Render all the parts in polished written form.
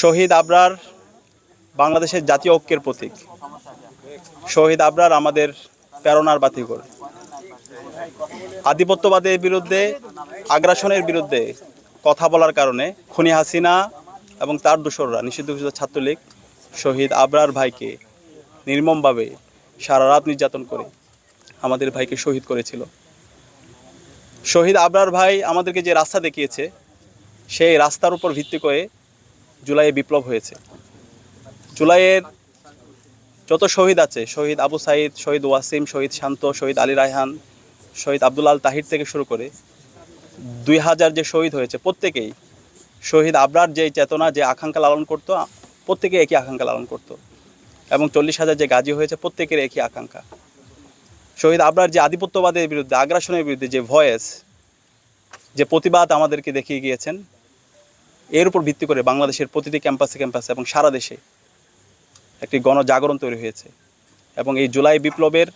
শহীদ আবরার বাংলাদেশের জাতীয় ঐক্যের প্রতীক। শহীদ আবরার আমাদের প্রেরণার বাতিঘর। আধিপত্যবাদের বিরুদ্ধে, আগ্রাসনের বিরুদ্ধে কথা বলার কারণে খুনি হাসিনা এবং তার দোসররা, নিষিদ্ধ ঘোষিত ছাত্রলীগ শহীদ আবরার ভাইকে নির্মমভাবে সারা রাত নির্যাতন করে আমাদের ভাইকে শহীদ করেছিল। শহীদ আবরার ভাই আমাদেরকে যে রাস্তা দেখিয়েছে, সেই রাস্তার উপর ভিত্তি করে জুলাইয়ে বিপ্লব হয়েছে। জুলাইয়ের যত শহীদ আছে, শহীদ আবু সাইদ, শহীদ ওয়াসিম, শহীদ শান্ত, শহীদ আলী রায়হান, শহীদ আব্দুল আল তাহির থেকে শুরু করে 2000 যে শহীদ হয়েছে, প্রত্যেকেই শহীদ আবরার যে চেতনা, যে আকাঙ্ক্ষা লালন করতো, প্রত্যেকে একই আকাঙ্ক্ষা লালন করতো। এবং 40,000 যে গাজী হয়েছে, প্রত্যেকের একই আকাঙ্ক্ষা। শহীদ আবরার যে আধিপত্যবাদের বিরুদ্ধে, আগ্রাসনের বিরুদ্ধে যে ভয়েস, যে প্রতিবাদ আমাদেরকে দেখিয়ে গিয়েছেন, এর উপর ভিত্তি করে বাংলাদেশের প্রতিটি ক্যাম্পাসে ক্যাম্পাসে এবং সারা দেশে একটি গণজাগরণ তৈরি হয়েছে। এবং এই জুলাই বিপ্লবের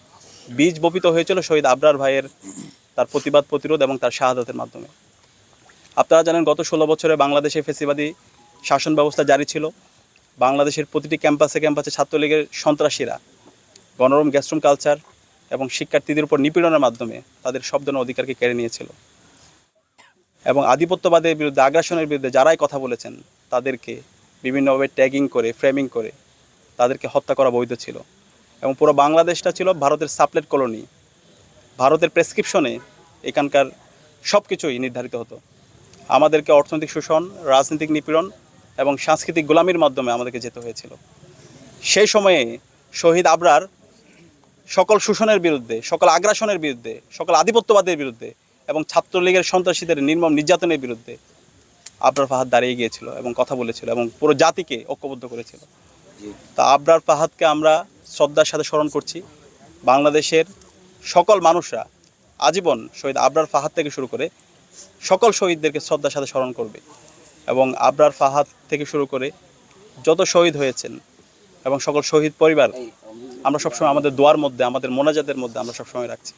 বীজ বপিত হয়েছিল শহীদ আবরার ভাইয়ের তার প্রতিবাদ, প্রতিরোধ এবং তার শাহাদাতের মাধ্যমে। আপনারা জানেন, গত 16 বছরে বাংলাদেশে ফ্যাসিবাদী শাসন ব্যবস্থা জারি ছিল। বাংলাদেশের প্রতিটি ক্যাম্পাসে ক্যাম্পাসে ছাত্রলীগের সন্ত্রাসীরা গণরুম, গ্যাস্ট্রুম কালচার এবং শিক্ষার্থীদের উপর নিপীড়নের মাধ্যমে তাদের সব ধরনের অধিকারকে কেড়ে নিয়েছিল। এবং আধিপত্যবাদের বিরুদ্ধে, আগ্রাসনের বিরুদ্ধে যারাই কথা বলেছেন, তাদেরকে বিভিন্নভাবে ট্যাগিং করে, ফ্রেমিং করে তাদেরকে হত্যা করা বৈধ ছিল। এবং পুরো বাংলাদেশটা ছিল ভারতের সাপ্লেট কলোনি। ভারতের প্রেসক্রিপশনে এখানকার সব কিছুই নির্ধারিত হতো। আমাদেরকে অর্থনৈতিক শোষণ, রাজনৈতিক নিপীড়ন এবং সাংস্কৃতিক গোলামির মাধ্যমে আমাদেরকে যেতে হয়েছিল। সেই সময়ে শহীদ আবরার সকল শোষণের বিরুদ্ধে, সকল আগ্রাসনের বিরুদ্ধে, সকল আধিপত্যবাদের বিরুদ্ধে এবং ছাত্রলীগের সন্ত্রাসীদের নির্মম নির্যাতনের বিরুদ্ধে আবরার ফাহাদ দাঁড়িয়ে গিয়েছিল এবং কথা বলেছিল এবং পুরো জাতিকে ঐক্যবদ্ধ করেছিল। তা আবরার ফাহাদকে আমরা শ্রদ্ধার সাথে স্মরণ করছি। বাংলাদেশের সকল মানুষরা আজীবন শহীদ আবরার ফাহাদ থেকে শুরু করে সকল শহীদদেরকে শ্রদ্ধার সাথে স্মরণ করবে। এবং আবরার ফাহাদ থেকে শুরু করে যত শহীদ হয়েছেন এবং সকল শহীদ পরিবার আমরা সবসময় আমাদের দোয়ার মধ্যে, আমাদের মোনাজাতের মধ্যে আমরা সবসময় রাখছি।